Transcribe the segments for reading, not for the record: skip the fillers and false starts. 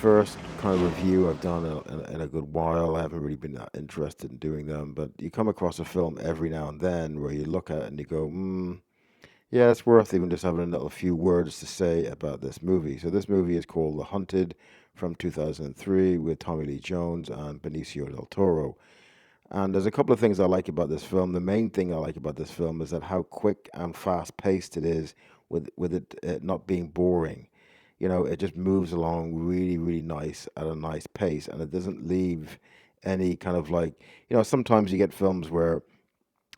first kind of review I've done in a good while. I haven't really been that interested in doing them, but you come across a film every now and then where you look at it and you go, yeah, it's worth even just having a little few words to say about this movie. So this movie is called The Hunted from 2003 with Tommy Lee Jones and Benicio del Toro. And there's a couple of things I like about this film. The main thing I like about this film is that how quick and fast paced it is with it not being boring. You know, it just moves along really, really nice at a nice pace, and it doesn't leave any kind of like, sometimes you get films where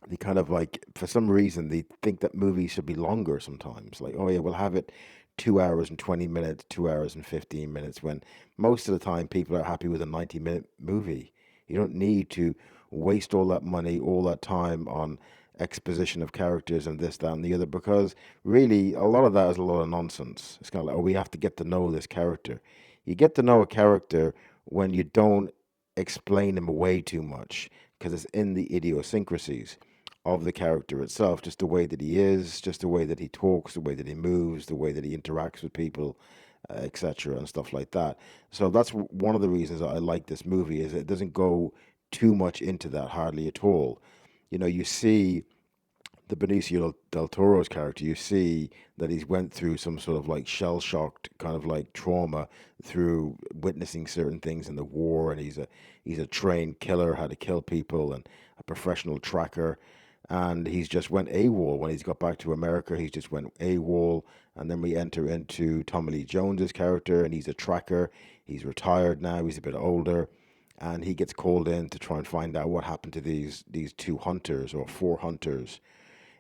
they kind of like, for some reason, they think that movies should be longer sometimes. Like, oh yeah, we'll have it 2 hours and 20 minutes, 2 hours and 15 minutes, when most of the time people are happy with a 90-minute movie. You don't need to waste all that money, all that time on exposition of characters and this, that, and the other, because really a lot of that is a lot of nonsense. It's kind of like, oh, we have to get to know this character. You get to know a character when you don't explain him away too much, because it's in the idiosyncrasies of the character itself, just the way that he is, just the way that he talks, the way that he moves, the way that he interacts with people, etc., and stuff like that. So that's one of the reasons that I like this movie is it doesn't go too much into that, hardly at all. You see the Benicio del Toro's character, you see that he's went through some sort of like shell shocked kind of like trauma through witnessing certain things in the war, and he's a trained killer, how to kill people, and a professional tracker. And he's just went AWOL when he's got back to America. He's just went AWOL, and then we enter into Tommy Lee Jones's character, and he's a tracker. He's retired now. He's a bit older, and he gets called in to try and find out what happened to these two hunters or four hunters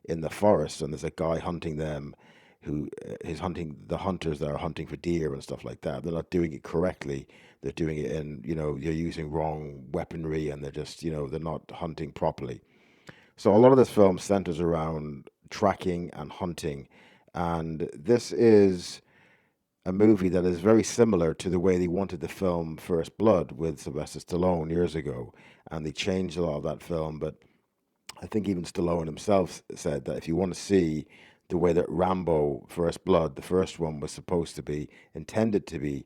in the forest, and there's a guy hunting them who is hunting the hunters that are hunting for deer and stuff like that. They're not doing it correctly. They're doing it in, you're using wrong weaponry, and they're just, they're not hunting properly. So a lot of this film centers around tracking and hunting, and this is a movie that is very similar to the way they wanted the film First Blood with Sylvester Stallone years ago, and they changed a lot of that film, but I think even Stallone himself said that if you want to see the way that Rambo First Blood, the first one, was supposed to be intended to be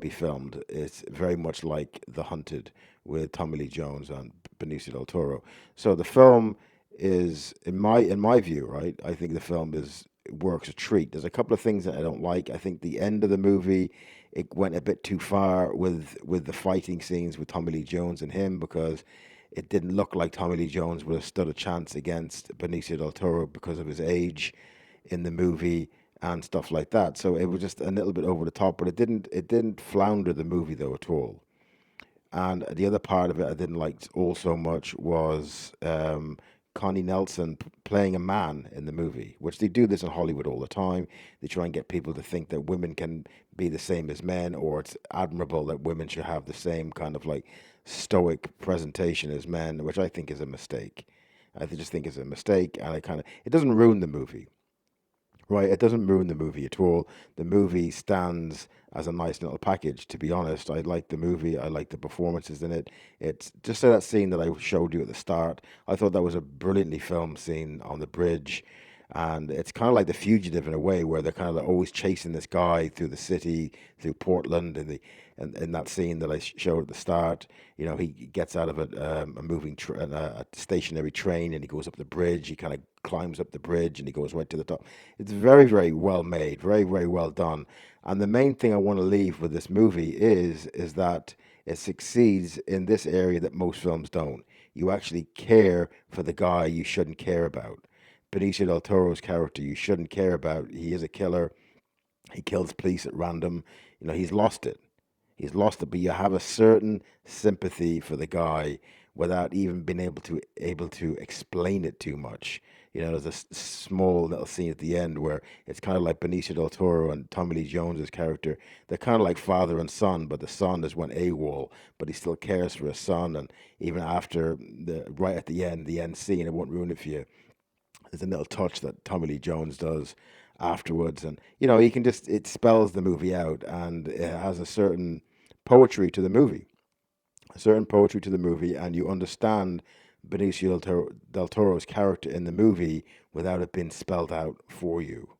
filmed, it's very much like The Hunted with Tommy Lee Jones and Benicio del Toro. So the film is, in my view, right? I think the film is works a treat. There's a couple of things that I don't like. I think the end of the movie, it went a bit too far with the fighting scenes with Tommy Lee Jones and him, because it didn't look like Tommy Lee Jones would have stood a chance against Benicio del Toro because of his age in the movie and stuff like that. So it was just a little bit over the top, but it didn't flounder the movie though at all. And the other part of it I didn't like all so much was Connie Nelson playing a man in the movie, which they do this in Hollywood all the time. They try and get people to think that women can be the same as men, or it's admirable that women should have the same kind of like stoic presentation as men, which I think is a mistake. I just think it's a mistake, and it doesn't ruin the movie. Right, it doesn't ruin the movie at all. The movie stands as a nice little package, to be honest. I like the movie. I like the performances in it. It's just that scene that I showed you at the start. I thought that was a brilliantly filmed scene on the bridge. And it's kind of like The Fugitive in a way, where they're kind of like always chasing this guy through the city, through Portland, and in that scene that I showed at the start. He gets out of a a stationary train, and he goes up the bridge. He kind of climbs up the bridge, and he goes right to the top. It's very, very well made, very, very well done. And the main thing I want to leave with this movie is that it succeeds in this area that most films don't. You actually care for the guy you shouldn't care about. Benicio del Toro's character you shouldn't care about. He is a killer. He kills police at random. He's lost it. He's lost it, but you have a certain sympathy for the guy without even being able to explain it too much. There's a small little scene at the end where it's kind of like Benicio del Toro and Tommy Lee Jones's character. They're kind of like father and son, but the son has went AWOL, but he still cares for his son. And even after right at the end scene, I won't ruin it for you. There's a little touch that Tommy Lee Jones does afterwards, and you can just it spells the movie out, and it has poetry to the movie, a certain poetry to the movie, and you understand Benicio del Toro's character in the movie without it being spelled out for you.